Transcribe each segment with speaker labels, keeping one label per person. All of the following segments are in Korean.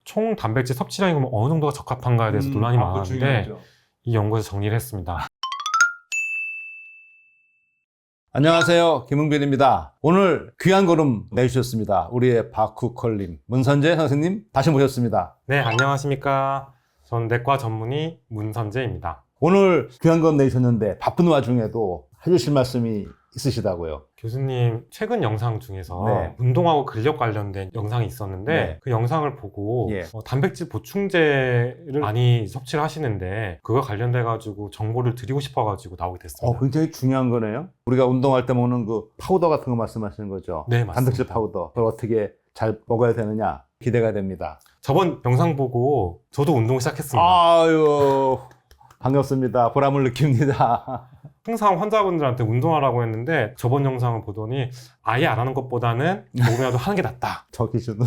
Speaker 1: 총 단백질 섭취량이 그럼 어느 정도가 적합한가에 대해서 논란이 많았는데 이 연구에서 정리를 했습니다.
Speaker 2: 안녕하세요, 김흥빈입니다. 오늘 귀한 걸음 내주셨습니다. 우리의 바쿠컬님, 문선재 선생님 다시 모셨습니다.
Speaker 1: 네, 안녕하십니까. 전 내과 전문의 문선재입니다.
Speaker 2: 오늘 귀한 걸음 내주셨는데 바쁜 와중에도 해주실 말씀이 있으시다고요?
Speaker 1: 교수님 최근 영상 중에서
Speaker 2: 네.
Speaker 1: 운동하고 근력 관련된 영상이 있었는데
Speaker 2: 네.
Speaker 1: 그 영상을 보고
Speaker 2: 예.
Speaker 1: 단백질 보충제를 많이 섭취를 하시는데 그거 관련돼 가지고 정보를 드리고 싶어 가지고 나오게 됐습니다.
Speaker 2: 굉장히 중요한 거네요. 우리가 운동할 때 먹는 그 파우더 같은 거 말씀하시는 거죠?
Speaker 1: 네, 맞습니다.
Speaker 2: 단백질 파우더. 그걸 어떻게 잘 먹어야 되느냐 기대가 됩니다.
Speaker 1: 저번 영상 보고 저도 운동을 시작했습니다.
Speaker 2: 아유, 반갑습니다. 보람을 느낍니다.
Speaker 1: 항상 환자분들한테 운동하라고 했는데 저번 영상을 보더니 아예 안 하는 것보다는 조금이라도 하는 게 낫다.
Speaker 2: 저 기준으로.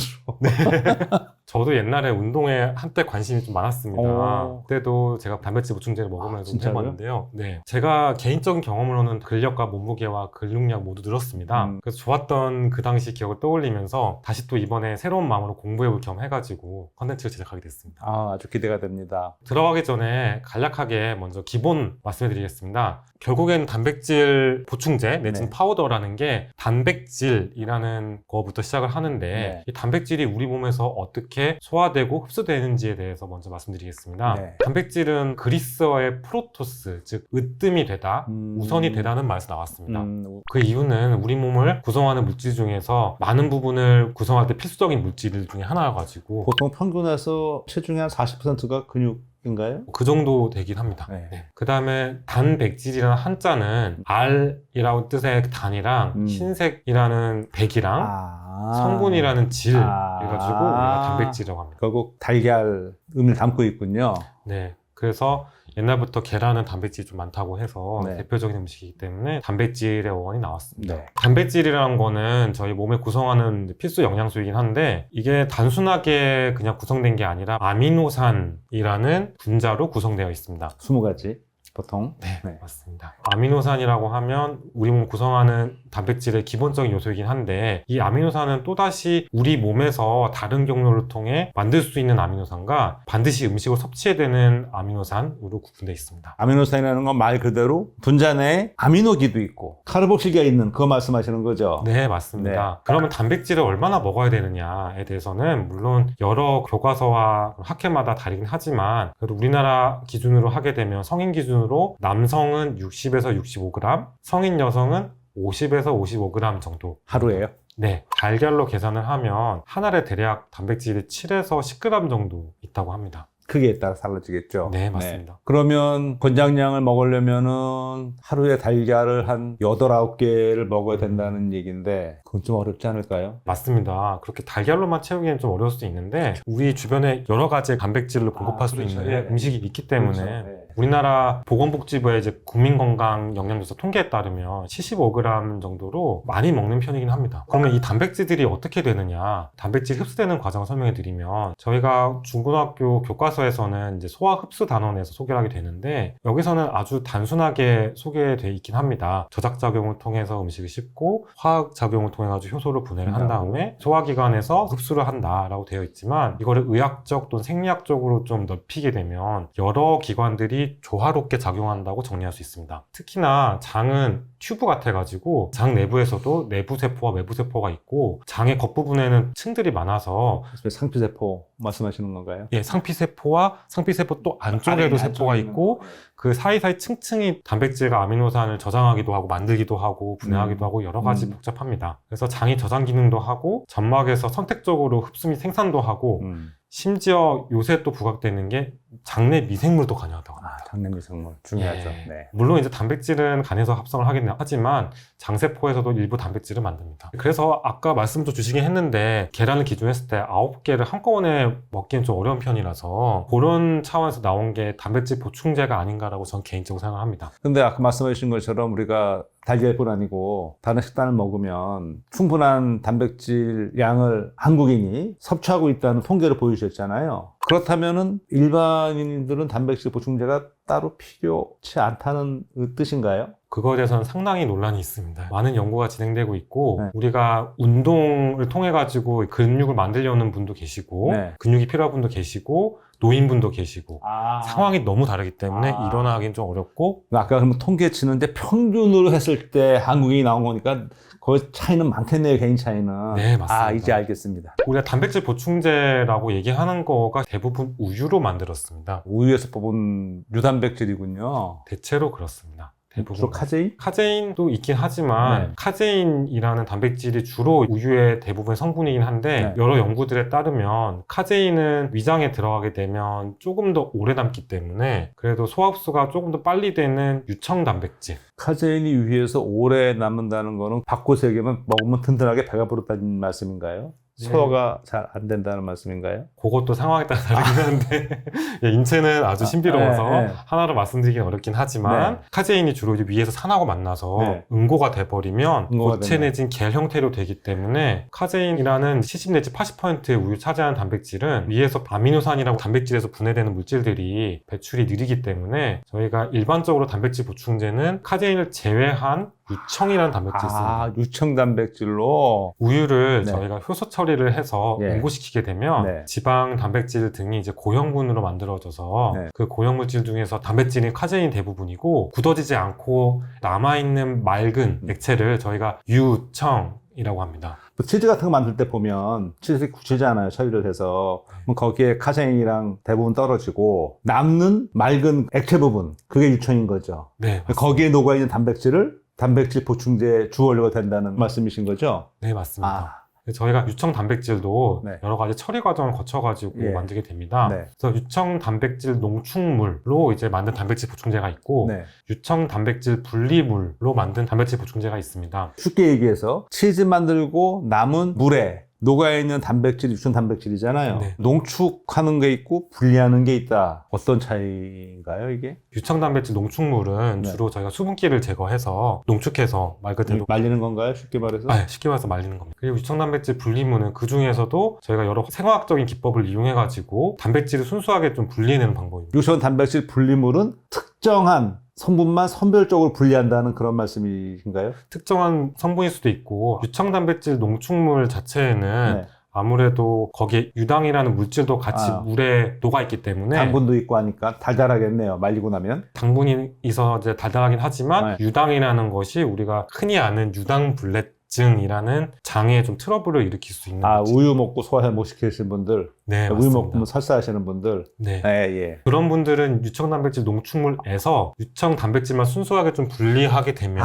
Speaker 1: 저도 옛날에 운동에 한때 관심이 좀 많았습니다.
Speaker 2: 오.
Speaker 1: 그때도 제가 단백질 보충제를 먹으면서
Speaker 2: 진짜로요?
Speaker 1: 해봤는데요. 네, 제가 개인적인 경험으로는 근력과 몸무게와 근육량 모두 늘었습니다. 그래서 좋았던 그 당시 기억을 떠올리면서 다시 또 이번에 새로운 마음으로 공부해볼 겸 해가지고 컨텐츠를 제작하게 됐습니다.
Speaker 2: 아주 기대가 됩니다.
Speaker 1: 들어가기 전에 간략하게 먼저 기본 말씀해드리겠습니다. 결국엔 단백질 보충제 내지는
Speaker 2: 네.
Speaker 1: 파우더라는 게 단백질이라는 거부터 시작을 하는데
Speaker 2: 네.
Speaker 1: 이 단백질이 우리 몸에서 어떻게 소화되고 흡수되는지에 대해서 먼저 말씀드리겠습니다.
Speaker 2: 네.
Speaker 1: 단백질은 그리스어의 프로토스, 즉 으뜸이 되다, 우선이 되다는 말에서 나왔습니다. 그 이유는 우리 몸을 구성하는 물질 중에서 많은 부분을 구성할 때 필수적인 물질 중에 하나여가지고
Speaker 2: 보통 평균에서 체중의 한 40%가 근육인가요?
Speaker 1: 그 정도 되긴 합니다.
Speaker 2: 네.
Speaker 1: 그 다음에 단백질이라는 한자는 R이라고 뜻의 단이랑 흰색이라는 백이랑 성분이라는 질 해가지고 우리가 단백질이라고 합니다.
Speaker 2: 결국 달걀 의미를 담고 있군요.
Speaker 1: 네. 그래서 옛날부터 계란은 단백질이 좀 많다고 해서
Speaker 2: 네.
Speaker 1: 대표적인 음식이기 때문에 단백질의 어원이 나왔습니다.
Speaker 2: 네.
Speaker 1: 단백질이라는 거는 저희 몸에 구성하는 필수 영양소이긴 한데 이게 단순하게 그냥 구성된 게 아니라 아미노산이라는 분자로 구성되어 있습니다.
Speaker 2: 20가지 보통.
Speaker 1: 네, 맞습니다. 아미노산이라고 하면 우리 몸을 구성하는 단백질의 기본적인 요소이긴 한데 이 아미노산은 또다시 우리 몸에서 다른 경로를 통해 만들 수 있는 아미노산과 반드시 음식을 섭취해야 되는 아미노산으로 구분되어 있습니다.
Speaker 2: 아미노산이라는 건 말 그대로 분자 내에 아미노기도 있고 카르복실기가 있는 그거 말씀하시는 거죠?
Speaker 1: 네, 맞습니다. 그러면 단백질을 얼마나 먹어야 되느냐에 대해서는 물론 여러 교과서와 학회마다 다르긴 하지만 그래도 우리나라 기준으로 하게 되면 성인 기준으로 남성은 60에서 65g, 성인 여성은 50에서 55g 정도.
Speaker 2: 하루에요?
Speaker 1: 네, 달걀로 계산을 하면 한 알에 대략 단백질이 7에서 10g 정도 있다고 합니다.
Speaker 2: 크기에 따라 달라지겠죠?
Speaker 1: 네, 맞습니다.
Speaker 2: 그러면 권장량을 먹으려면은 하루에 달걀을 한 8, 9개를 먹어야 된다는 얘기인데 그건 좀 어렵지 않을까요?
Speaker 1: 맞습니다. 그렇게 달걀로만 채우기는 좀 어려울 수도 있는데 우리 주변에 여러 가지 단백질을 공급할 수
Speaker 2: 그렇죠.
Speaker 1: 있는
Speaker 2: 예.
Speaker 1: 음식이 있기 때문에
Speaker 2: 그렇죠. 예.
Speaker 1: 우리나라 보건복지부의 이제 국민건강영양조사 통계에 따르면 75g 정도로 많이 먹는 편이긴 합니다. 그러면 이 단백질들이 어떻게 되느냐? 단백질 흡수되는 과정을 설명해 드리면 저희가 중고등학교 교과서에서는 이제 소화 흡수 단원에서 소개를 하게 되는데 여기서는 아주 단순하게 소개되어 있긴 합니다. 저작작용을 통해서 음식을 씹고 화학작용을 통해 가지고 효소를 분해를 한 다음에 소화기관에서 흡수를 한다라고 되어 있지만 이거를 의학적 또는 생리학적으로 좀 넓히게 되면 여러 기관들이 조화롭게 작용한다고 정리할 수 있습니다. 특히나 장은 튜브 같아가지고 장 내부에서도 내부세포와 외부세포가 있고 장의 겉부분에는 층들이 많아서
Speaker 2: 상피세포 말씀하시는 건가요?
Speaker 1: 예, 상피세포와 상피세포 또 안쪽에도 세포가 있고 그 사이사이 층층이 단백질과 아미노산을 저장하기도 하고 만들기도 하고 분해하기도 하고 여러 가지 복잡합니다. 그래서 장이 저장 기능도 하고 점막에서 선택적으로 흡수 및 생산도 하고 심지어 요새 또 부각되는 게 장내 미생물도 관여하다고 합니다.
Speaker 2: 장내 미생물 중요하죠.
Speaker 1: 네.
Speaker 2: 네.
Speaker 1: 물론 이제 단백질은 간에서 합성을 하긴 하지만 장세포에서도 일부 단백질을 만듭니다. 그래서 아까 말씀도 주시긴 했는데 계란을 기준했을 때 9개를 한꺼번에 먹기는 좀 어려운 편이라서 그런 차원에서 나온 게 단백질 보충제가 아닌가라고 저는 개인적으로 생각합니다.
Speaker 2: 근데 아까 말씀하신 것처럼 우리가 달걀뿐 아니고 다른 식단을 먹으면 충분한 단백질 양을 한국인이 섭취하고 있다는 통계를 보여주셨잖아요. 그렇다면은 일반인들은 단백질 보충제가 따로 필요치 않다는 뜻인가요?
Speaker 1: 그거에 대해서는 상당히 논란이 있습니다. 많은 연구가 진행되고 있고
Speaker 2: 네.
Speaker 1: 우리가 운동을 통해 가지고 근육을 만들려는 분도 계시고
Speaker 2: 네.
Speaker 1: 근육이 필요한 분도 계시고 노인분도 계시고 상황이 너무 다르기 때문에
Speaker 2: 아.
Speaker 1: 일어나기는 좀 어렵고
Speaker 2: 아까 그러면 통계 치는데 평균으로 했을 때 한국이 나온 거니까 거의 차이는 많겠네요, 개인 차이는.
Speaker 1: 네, 맞습니다.
Speaker 2: 이제 알겠습니다.
Speaker 1: 우리가 단백질 보충제라고 얘기하는 거가 대부분 우유로 만들었습니다.
Speaker 2: 우유에서 뽑은 유단백질이군요.
Speaker 1: 대체로 그렇습니다. 대부분.
Speaker 2: 주로 카제인?
Speaker 1: 카제인도 있긴 하지만
Speaker 2: 네.
Speaker 1: 카제인이라는 단백질이 주로 우유의 대부분 성분이긴 한데
Speaker 2: 네.
Speaker 1: 여러 연구들에 따르면 카제인은 위장에 들어가게 되면 조금 더 오래 남기 때문에 그래도 소화흡수가 조금 더 빨리 되는 유청 단백질.
Speaker 2: 카제인이 위에서 오래 남는다는 거는 바꿔서 얘기하면 먹으면 든든하게 배가 부르다는 말씀인가요?
Speaker 1: 네.
Speaker 2: 소화가 잘 안 된다는 말씀인가요?
Speaker 1: 그것도 상황에 따라 다르긴 한데 예, 인체는 아주 신비로워서
Speaker 2: 네.
Speaker 1: 하나로 말씀드리긴 어렵긴 하지만
Speaker 2: 네.
Speaker 1: 카제인이 주로 이제 위에서 산하고 만나서
Speaker 2: 네.
Speaker 1: 응고가 돼버리면
Speaker 2: 응고가
Speaker 1: 고체
Speaker 2: 되네.
Speaker 1: 내진 겔 형태로 되기 때문에 카제인이라는 70 내지 80%의 우유 차지하는 단백질은 위에서 아미노산이라고 단백질에서 분해되는 물질들이 배출이 느리기 때문에 저희가 일반적으로 단백질 보충제는 카제인을 제외한 유청이라는 단백질을 씁니다.
Speaker 2: 유청 단백질로.
Speaker 1: 우유를
Speaker 2: 네.
Speaker 1: 저희가 효소 처리를 해서
Speaker 2: 예.
Speaker 1: 응고시키게 되면
Speaker 2: 네.
Speaker 1: 지방, 단백질 등이 이제 고형분으로 만들어져서
Speaker 2: 네.
Speaker 1: 그 고형물질 중에서 단백질이 카제인 대부분이고 굳어지지 않고 남아있는 맑은 액체를 저희가 유청이라고 합니다.
Speaker 2: 치즈 같은 거 만들 때 보면 치즈가 굳히잖아요, 처리를 해서. 그럼 거기에 카제인이랑 대부분 떨어지고 남는 맑은 액체 부분, 그게 유청인 거죠.
Speaker 1: 네, 맞습니다.
Speaker 2: 거기에 녹아있는 단백질을 단백질 보충제 주원료가 된다는 말씀이신 거죠?
Speaker 1: 네, 맞습니다. 저희가 유청 단백질도
Speaker 2: 네.
Speaker 1: 여러 가지 처리 과정을 거쳐가지고
Speaker 2: 예.
Speaker 1: 만들게 됩니다.
Speaker 2: 네.
Speaker 1: 그래서 유청 단백질 농축물로 이제 만든 단백질 보충제가 있고
Speaker 2: 네.
Speaker 1: 유청 단백질 분리물로 만든 단백질 보충제가 있습니다.
Speaker 2: 쉽게 얘기해서 치즈 만들고 남은 물에 녹아있는 단백질이 유청 단백질이잖아요.
Speaker 1: 네.
Speaker 2: 농축하는 게 있고 분리하는 게 있다. 어떤 차이인가요, 이게?
Speaker 1: 유청 단백질 농축물은
Speaker 2: 네.
Speaker 1: 주로 저희가 수분기를 제거해서 농축해서 말 그대로
Speaker 2: 말리는 건가요, 쉽게 말해서?
Speaker 1: 쉽게 말해서 말리는 겁니다. 그리고 유청 단백질 분리물은 그 중에서도 저희가 여러 생화학적인 기법을 이용해가지고 단백질을 순수하게 좀 분리해내는 방법입니다.
Speaker 2: 유청 단백질 분리물은 특정한 성분만 선별적으로 분리한다는 그런 말씀이신가요?
Speaker 1: 특정한 성분일 수도 있고 유청 단백질 농축물 자체에는
Speaker 2: 네.
Speaker 1: 아무래도 거기에 유당이라는 물질도 같이 물에 녹아있기 때문에
Speaker 2: 당분도 있고 하니까 달달하겠네요, 말리고 나면.
Speaker 1: 당분이 있어서 이제 달달하긴 하지만
Speaker 2: 네.
Speaker 1: 유당이라는 것이 우리가 흔히 아는 유당불내증이라는 장애에 좀 트러블을 일으킬 수 있는 거죠.
Speaker 2: 우유 먹고 소화 못 시키시는 분들,
Speaker 1: 네,
Speaker 2: 우유
Speaker 1: 맞습니다.
Speaker 2: 먹으면 설사하시는 분들.
Speaker 1: 네.
Speaker 2: 예.
Speaker 1: 그런 분들은 유청 단백질 농축물에서 유청 단백질만 순수하게 좀 분리하게 되면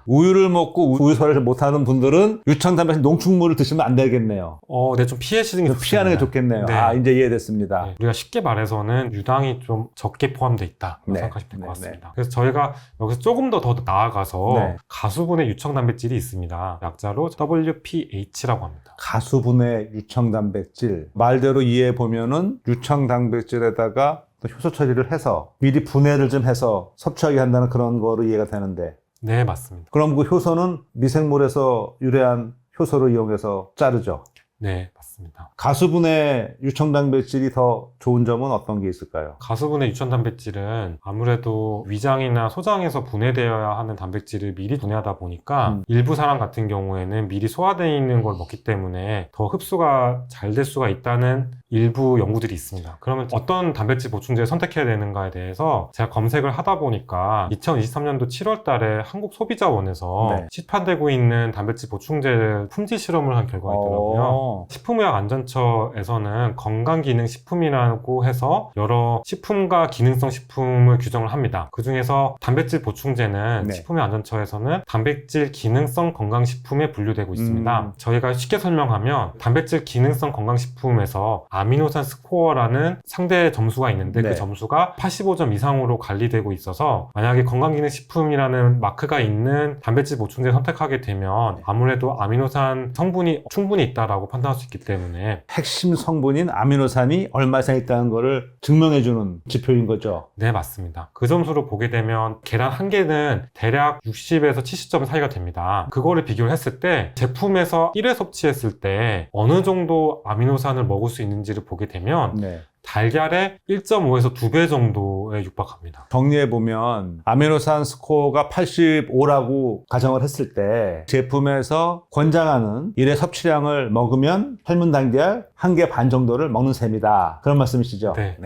Speaker 2: 우유를 먹고 우유 소화를 못하는 분들은 유청 단백질 농축물을 드시면 안 되겠네요.
Speaker 1: 네, 좀 피하시는 게
Speaker 2: 좀 피하는 게
Speaker 1: 좋습니다.
Speaker 2: 좋겠네요.
Speaker 1: 네.
Speaker 2: 이제 이해됐습니다.
Speaker 1: 네, 우리가 쉽게 말해서는 유당이 좀 적게 포함되어 있다
Speaker 2: 네.
Speaker 1: 생각하시면 될 것
Speaker 2: 네,
Speaker 1: 같습니다. 그래서 저희가 여기서 조금 더 나아가서
Speaker 2: 네.
Speaker 1: 가수분해 유청 단백질이 있습니다. 약자로 WPH라고 합니다.
Speaker 2: 가수분해 유청 단백질. 말대로 이해해 보면은 유청 단백질에다가 또 효소 처리를 해서 미리 분해를 좀 해서 섭취하게 한다는 그런 거로 이해가 되는데,
Speaker 1: 네, 맞습니다.
Speaker 2: 그럼 그 효소는 미생물에서 유래한 효소를 이용해서 자르죠.
Speaker 1: 네, 맞습니다.
Speaker 2: 가수분해 유청 단백질이 더 좋은 점은 어떤 게 있을까요?
Speaker 1: 가수분해 유청 단백질은 아무래도 위장이나 소장에서 분해되어야 하는 단백질을 미리 분해하다 보니까 일부 사람 같은 경우에는 미리 소화되어 있는 걸 먹기 때문에 더 흡수가 잘 될 수가 있다는 일부 연구들이 있습니다. 그러면 어떤 단백질 보충제를 선택해야 되는가에 대해서 제가 검색을 하다 보니까 2023년도 7월 달에 한국소비자원에서
Speaker 2: 네.
Speaker 1: 시판되고 있는 단백질 보충제를 품질 실험을 한 결과가 있더라고요. 식품의약안전처에서는 건강기능식품이라고 해서 여러 식품과 기능성 식품을 규정을 합니다. 그 중에서 단백질 보충제는
Speaker 2: 네.
Speaker 1: 식품의안전처에서는 단백질 기능성 건강식품에 분류되고 있습니다. 저희가 쉽게 설명하면 단백질 기능성 건강식품에서 아미노산 스코어라는 상대 점수가 있는데
Speaker 2: 네.
Speaker 1: 그 점수가 85점 이상으로 관리되고 있어서 만약에 건강기능식품이라는 마크가 있는 단백질 보충제를 선택하게 되면 아무래도 아미노산 성분이 충분히 있다라고 판단할 수 있기 때문에
Speaker 2: 핵심 성분인 아미노산이 얼마 이상 있다는 거를 증명해주는 지표인 거죠.
Speaker 1: 네, 맞습니다. 그 점수로 보게 되면 계란 한 개는 대략 60에서 70점 사이가 됩니다. 그거를 비교를 했을 때 제품에서 1회 섭취했을 때 어느 정도 아미노산을 먹을 수 있는지를 보게 되면
Speaker 2: 네.
Speaker 1: 달걀의 1.5에서 2배 정도의 정도에 육박합니다.
Speaker 2: 정리해보면 아미노산 스코어가 85라고 가정을 했을 때 제품에서 권장하는 일회 섭취량을 먹으면 활문단계알 1개 반 정도를 먹는 셈이다. 그런 말씀이시죠?
Speaker 1: 네.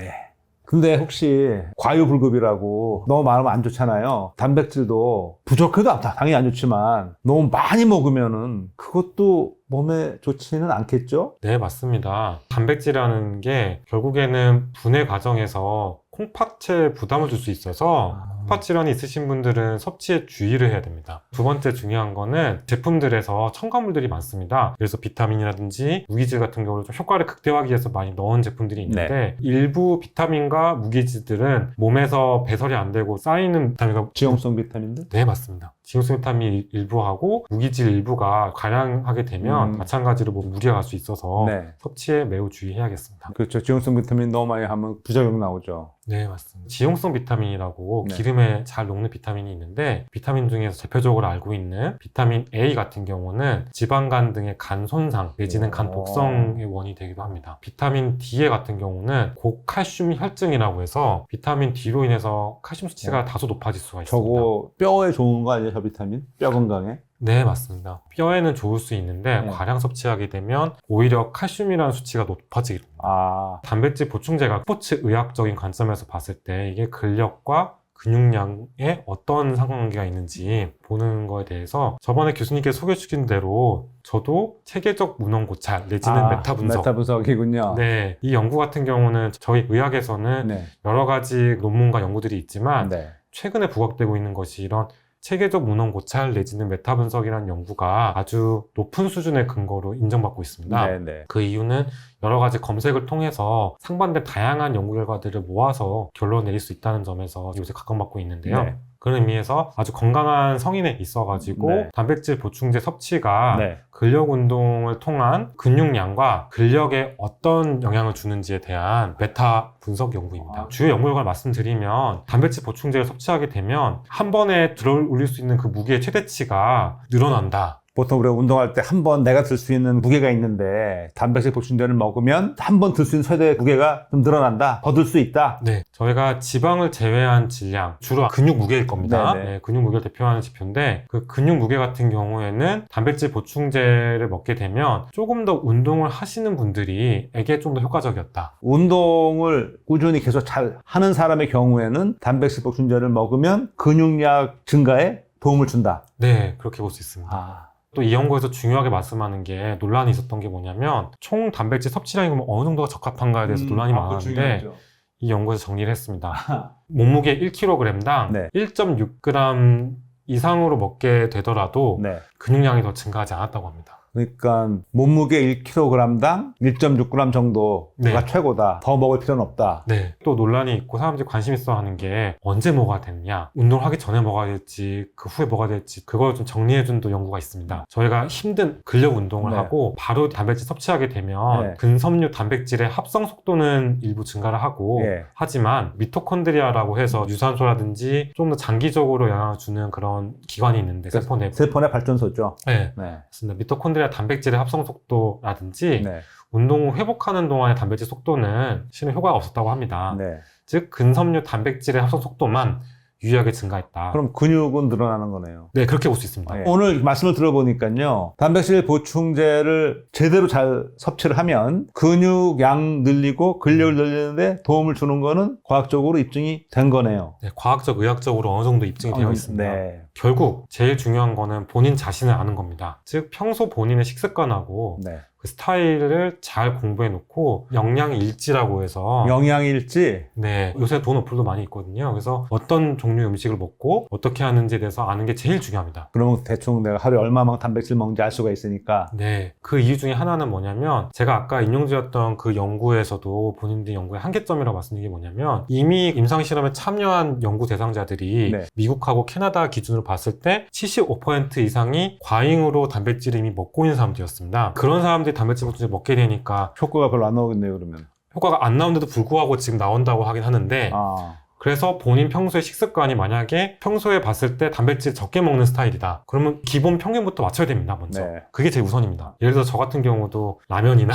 Speaker 2: 근데 혹시 과유불급이라고 너무 많으면 안 좋잖아요. 단백질도 부족해도 당연히 안 좋지만 너무 많이 먹으면은 그것도 몸에 좋지는 않겠죠?
Speaker 1: 네, 맞습니다. 단백질이라는 게 결국에는 분해 과정에서 콩팥에 부담을 줄 수 있어서 콩팥 질환이 있으신 분들은 섭취에 주의를 해야 됩니다. 두 번째 중요한 거는 제품들에서 첨가물들이 많습니다. 그래서 비타민이라든지 무기질 같은 경우를 좀 효과를 극대화하기 위해서 많이 넣은 제품들이 있는데 일부 비타민과 무기질들은 몸에서 배설이 안 되고 쌓이는 비타민과
Speaker 2: 지용성 비타민들?
Speaker 1: 네, 맞습니다. 지용성 비타민 일부하고 무기질 일부가 과량하게 되면 마찬가지로 몸 무리가 갈 수 있어서
Speaker 2: 네.
Speaker 1: 섭취에 매우 주의해야겠습니다.
Speaker 2: 그렇죠. 지용성 비타민 너무 많이 하면 부작용 나오죠.
Speaker 1: 네, 맞습니다. 지용성 비타민이라고
Speaker 2: 네.
Speaker 1: 기름에 잘 녹는 비타민이 있는데 비타민 중에서 대표적으로 알고 있는 비타민 A 같은 경우는 지방간 등의 간 손상 내지는 간 독성의 원인이 되기도 합니다. 비타민 D 같은 경우는 고칼슘 혈증이라고 해서 비타민 D로 인해서 칼슘 수치가 다소 높아질 수가 있습니다.
Speaker 2: 저거 뼈에 좋은 거 아니에요, 저 비타민? 뼈 건강에?
Speaker 1: 네, 맞습니다. 뼈에는 좋을 수 있는데
Speaker 2: 네.
Speaker 1: 과량 섭취하게 되면 오히려 칼슘이라는 수치가 높아지게 됩니다.
Speaker 2: 아,
Speaker 1: 단백질 보충제가 스포츠 의학적인 관점에서 봤을 때 이게 근력과 근육량에 어떤 상관관계가 있는지 보는 거에 대해서 저번에 교수님께서 소개해 주신 대로 저도 체계적 문헌 고찰 내지는 메타 분석
Speaker 2: 메타 분석이군요.
Speaker 1: 네, 이 연구 같은 경우는 저희 의학에서는
Speaker 2: 네.
Speaker 1: 여러 가지 논문과 연구들이 있지만
Speaker 2: 네.
Speaker 1: 최근에 부각되고 있는 것이 이런 체계적 문헌 고찰 내지는 메타 분석이라는 연구가 아주 높은 수준의 근거로 인정받고 있습니다.
Speaker 2: 네, 네.
Speaker 1: 그 이유는 여러 가지 검색을 통해서 상반된 다양한 연구 결과들을 모아서 결론 내릴 수 있다는 점에서 요새 각광받고 있는데요.
Speaker 2: 네.
Speaker 1: 그런 의미에서 아주 건강한 성인에 있어가지고
Speaker 2: 네.
Speaker 1: 단백질 보충제 섭취가
Speaker 2: 네.
Speaker 1: 근력 운동을 통한 근육량과 근력에 어떤 영향을 주는지에 대한 메타 분석 연구입니다. 주요 연구 결과를 말씀드리면 단백질 보충제를 섭취하게 되면 한 번에 들어 올릴 수 있는 그 무게의 최대치가 늘어난다.
Speaker 2: 보통 우리가 운동할 때 한 번 내가 들 수 있는 무게가 있는데 단백질 보충제를 먹으면 한 번 들 수 있는 최대 무게가 좀 늘어난다. 더 들 수 있다.
Speaker 1: 네, 저희가 지방을 제외한 질량, 주로 근육 무게일 겁니다.
Speaker 2: 네네.
Speaker 1: 네, 근육 무게를 대표하는 지표인데 그 근육 무게 같은 경우에는 단백질 보충제를 먹게 되면 조금 더 운동을 하시는 분들에게 좀 더 효과적이었다.
Speaker 2: 운동을 꾸준히 계속 잘 하는 사람의 경우에는 단백질 보충제를 먹으면 근육량 증가에 도움을 준다.
Speaker 1: 네, 그렇게 볼 수 있습니다.
Speaker 2: 아,
Speaker 1: 또 이 연구에서 중요하게 말씀하는 게 논란이 있었던 게 뭐냐면 총 단백질 섭취량이 그럼 어느 정도가 적합한가에 대해서 논란이 많았는데 이 연구에서 정리를 했습니다. 몸무게 1kg당
Speaker 2: 네.
Speaker 1: 1.6g 이상으로 먹게 되더라도
Speaker 2: 네.
Speaker 1: 근육량이 더 증가하지 않았다고 합니다.
Speaker 2: 그러니까 몸무게 1kg당 1.6g 정도가
Speaker 1: 네.
Speaker 2: 최고다. 더 먹을 필요는 없다.
Speaker 1: 네. 또 논란이 있고 사람들이 관심 있어 하는 게 언제 먹어야 되느냐, 운동을 하기 전에 먹어야 될지 그 후에 먹어야 될지 그걸 좀 정리해준 또 연구가 있습니다. 저희가 힘든 근력 운동을
Speaker 2: 네.
Speaker 1: 하고 바로 단백질 섭취하게 되면
Speaker 2: 네.
Speaker 1: 근섬유 단백질의 합성 속도는 일부 증가를 하고
Speaker 2: 예.
Speaker 1: 하지만 미토콘드리아라고 해서 유산소라든지 좀 더 장기적으로 영향을 주는 그런 기관이 있는데 세포 내부
Speaker 2: 세포내 발전소죠.
Speaker 1: 네,
Speaker 2: 네.
Speaker 1: 맞습니다. 미토콘드리아 단백질의 합성 속도라든지
Speaker 2: 네.
Speaker 1: 운동 후 회복하는 동안의 단백질 속도는 실은 효과가 없었다고 합니다.
Speaker 2: 네.
Speaker 1: 즉 근섬유 단백질의 합성 속도만 유의하게 증가했다.
Speaker 2: 그럼 근육은 늘어나는 거네요.
Speaker 1: 네, 그렇게 볼 수 있습니다.
Speaker 2: 네. 오늘 말씀을 들어보니까요. 단백질 보충제를 제대로 잘 섭취를 하면 근육량 늘리고 근력을 늘리는데 도움을 주는 거는 과학적으로 입증이 된 거네요.
Speaker 1: 네, 과학적, 의학적으로 어느 정도 입증이 되어 있습니다.
Speaker 2: 네.
Speaker 1: 결국 제일 중요한 거는 본인 자신을 아는 겁니다. 즉 평소 본인의 식습관하고
Speaker 2: 네.
Speaker 1: 그 스타일을 잘 공부해 놓고 영양일지라고 해서
Speaker 2: 영양일지.
Speaker 1: 네, 요새 돈 어플도 많이 있거든요. 그래서 어떤 종류의 음식을 먹고 어떻게 하는지에 대해서 아는 게 제일 중요합니다.
Speaker 2: 그러면 대충 내가 하루에 얼마만큼 단백질 먹는지 알 수가 있으니까.
Speaker 1: 네, 그 이유 중에 하나는 뭐냐면 제가 아까 인용드렸던 그 연구에서도 본인들 연구의 한계점이라고 말씀드린 게 뭐냐면 이미 임상실험에 참여한 연구 대상자들이
Speaker 2: 네.
Speaker 1: 미국하고 캐나다 기준으로 봤을 때 75% 이상이 과잉으로 단백질을 이미 먹고 있는 사람들이었습니다. 그런 사람들이 단백질 보충제 먹게 되니까
Speaker 2: 효과가 별로 안 나오겠네요, 그러면.
Speaker 1: 효과가 안 나오는데도 불구하고 지금 나온다고 하긴 하는데
Speaker 2: 아,
Speaker 1: 그래서 본인 평소에 식습관이 만약에 평소에 봤을 때 단백질 적게 먹는 스타일이다. 그러면 기본 평균부터 맞춰야 됩니다, 먼저.
Speaker 2: 네.
Speaker 1: 그게 제일 우선입니다. 예를 들어서 저 같은 경우도 라면이나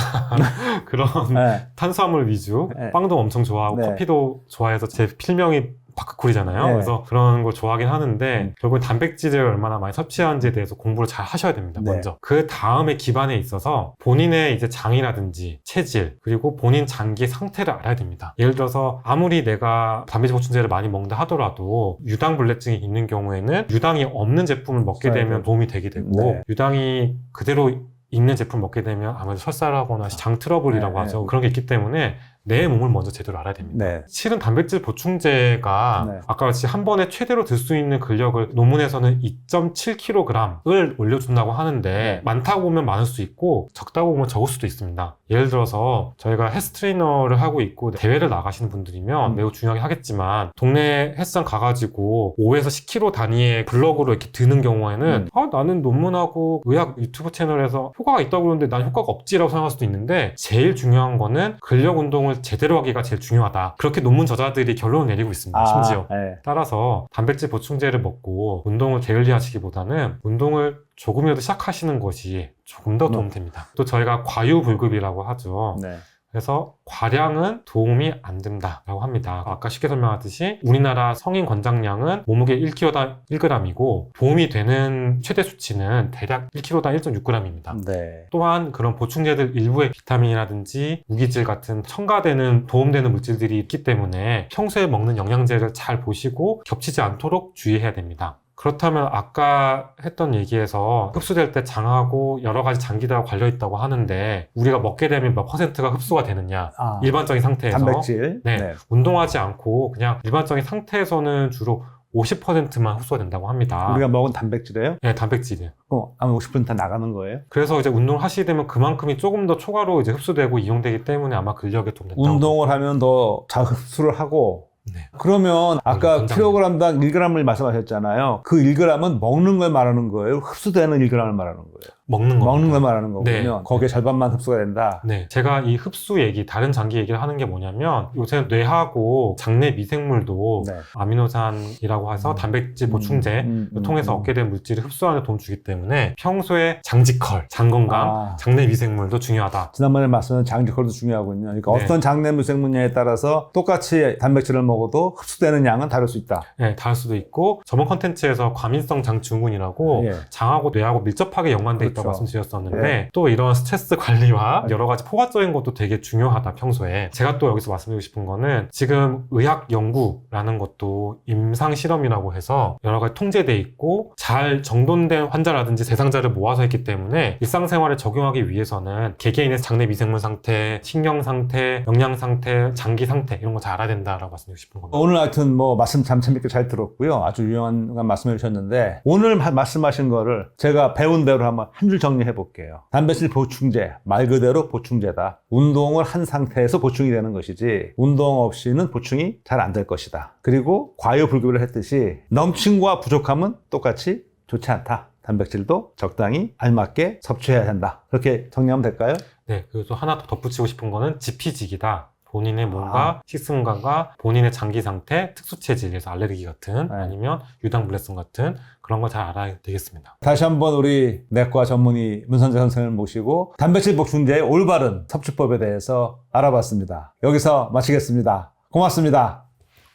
Speaker 1: 그런
Speaker 2: 네.
Speaker 1: 탄수화물 위주,
Speaker 2: 네.
Speaker 1: 빵도 엄청 좋아하고
Speaker 2: 네.
Speaker 1: 커피도 좋아해서 제 필명이 바크쿨이잖아요.
Speaker 2: 네.
Speaker 1: 그래서 그런 걸 좋아하긴 하는데 결국에 단백질을 얼마나 많이 섭취하는지에 대해서 공부를 잘 하셔야 됩니다.
Speaker 2: 네.
Speaker 1: 먼저. 그 다음에 기반에 있어서 본인의 이제 장이라든지 체질 그리고 본인 장기 상태를 알아야 됩니다. 예를 들어서 아무리 내가 단백질 보충제를 많이 먹는다 하더라도 유당불내증이 있는 경우에는 유당이 없는 제품을 먹게 되면 도움이 되게 되고
Speaker 2: 네.
Speaker 1: 유당이 그대로 있는 제품 먹게 되면 아무래도 설사를 하거나 장 트러블이라고
Speaker 2: 네,
Speaker 1: 하죠.
Speaker 2: 네.
Speaker 1: 그런 게 있기 때문에 내 몸을 먼저 제대로 알아야 됩니다.
Speaker 2: 네.
Speaker 1: 실은 단백질 보충제가
Speaker 2: 네.
Speaker 1: 아까 같이 한 번에 최대로 들 수 있는 근력을 논문에서는 2.7kg을 올려준다고 하는데
Speaker 2: 네.
Speaker 1: 많다고 보면 많을 수 있고 적다고 보면 적을 수도 있습니다. 예를 들어서 저희가 헬스 트레이너를 하고 있고 대회를 나가시는 분들이면 매우 중요하게 하겠지만 동네 헬스장 가가지고 5에서 10kg 단위의 블럭으로 이렇게 드는 경우에는 나는 논문하고 의학 유튜브 채널에서 효과가 있다고 그러는데 난 효과가 없지라고 생각할 수도 있는데 제일 중요한 거는 근력 운동을 제대로 하기가 제일 중요하다. 그렇게 논문 저자들이 결론을 내리고 있습니다. 심지어.
Speaker 2: 네.
Speaker 1: 따라서 단백질 보충제를 먹고 운동을 게을리하시기보다는 운동을 조금이라도 시작하시는 것이 조금 더 도움됩니다. 또 저희가 과유불급이라고 하죠.
Speaker 2: 네.
Speaker 1: 그래서 과량은 도움이 안 된다라고 합니다. 아까 쉽게 설명하듯이 우리나라 성인 권장량은 몸무게 1kg당 1g이고 도움이 되는 최대 수치는 대략 1kg당 1.6g입니다.
Speaker 2: 네.
Speaker 1: 또한 그런 보충제들 일부의 비타민이라든지 무기질 같은 첨가되는 도움되는 물질들이 있기 때문에 평소에 먹는 영양제를 잘 보시고 겹치지 않도록 주의해야 됩니다. 그렇다면 아까 했던 얘기에서 흡수될 때 장하고 여러 가지 장기들하고 관련 있다고 하는데 우리가 먹게 되면 몇 %가 흡수가 되느냐 일반적인 상태에서
Speaker 2: 단백질.
Speaker 1: 네, 운동하지 않고 그냥 일반적인 상태에서는 주로 50%만 흡수가 된다고 합니다.
Speaker 2: 우리가 먹은 단백질이에요?
Speaker 1: 네, 단백질이.
Speaker 2: 그럼 아마 50%다 나가는 거예요?
Speaker 1: 그래서 이제 운동을 하시게 되면 그만큼이 조금 더 초과로 이제 흡수되고 이용되기 때문에 아마 근력에 좀 된다고.
Speaker 2: 운동을 하면 더 잘 흡수를 하고
Speaker 1: 네.
Speaker 2: 그러면 아까
Speaker 1: 굉장히-
Speaker 2: 킬로그램당 1g을 말씀하셨잖아요. 그 1g은 먹는 걸 말하는 거예요? 흡수되는 1g을 말하는 거예요?
Speaker 1: 먹는 거.
Speaker 2: 먹는 걸 말하는 거군요.
Speaker 1: 네.
Speaker 2: 거기에 절반만 흡수가 된다.
Speaker 1: 네, 제가 이 흡수 얘기, 다른 장기 얘기를 하는 게 뭐냐면 요새 뇌하고 장내 미생물도
Speaker 2: 네.
Speaker 1: 아미노산이라고 해서 단백질 보충제 통해서 얻게 된 물질을 흡수하는 데 도움 주기 때문에 평소에 장지컬, 장건강, 장내 미생물도 중요하다.
Speaker 2: 지난번에 말씀하신 장지컬도 중요하군요. 그러니까
Speaker 1: 네.
Speaker 2: 어떤 장내 미생물냐에 따라서 똑같이 단백질을 먹어도 흡수되는 양은 다를 수 있다.
Speaker 1: 네, 다를 수도 있고 저번 컨텐츠에서 과민성 장증후군이라고
Speaker 2: 예.
Speaker 1: 장하고 뇌하고 밀접하게 연관돼 있다고
Speaker 2: 그렇죠.
Speaker 1: 말씀드렸었는데
Speaker 2: 네.
Speaker 1: 또 이런 스트레스 관리와 여러 가지 포괄적인 것도 되게 중요하다 평소에. 제가 또 여기서 말씀드리고 싶은 거는 지금 의학 연구라는 것도 임상 실험이라고 해서 여러 가지 통제돼 있고 잘 정돈된 환자라든지 대상자를 모아서 했기 때문에 일상생활에 적용하기 위해서는 개개인의 장내 미생물 상태, 신경 상태, 영양 상태, 장기 상태 이런 거 잘 알아야 된다라고 말씀드리고 싶은 겁니다.
Speaker 2: 오늘 하여튼 뭐 말씀 참 재밌게 잘 들었고요. 아주 유용한 말씀해 주셨는데 오늘 말씀하신 거를 제가 배운 대로 한번 한 줄 정리해 볼게요. 단백질 보충제, 말 그대로 보충제다. 운동을 한 상태에서 보충이 되는 것이지 운동 없이는 보충이 잘 안 될 것이다. 그리고 과유불급을 했듯이 넘침과 부족함은 똑같이 좋지 않다. 단백질도 적당히 알맞게 섭취해야 한다. 그렇게 정리하면 될까요?
Speaker 1: 네, 그리고 또 하나 더 덧붙이고 싶은 거는 지피지기다. 본인의 몸과 식습관과 본인의 장기 상태, 특수 체질에서 알레르기 같은
Speaker 2: 네.
Speaker 1: 아니면 유당불내성 같은 그런 걸 잘 알아야 되겠습니다.
Speaker 2: 다시 한번 우리 내과 전문의 문선재 선생님을 모시고 단백질 보충제의 올바른 섭취법에 대해서 알아봤습니다. 여기서 마치겠습니다. 고맙습니다.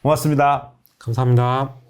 Speaker 2: 고맙습니다.
Speaker 1: 감사합니다.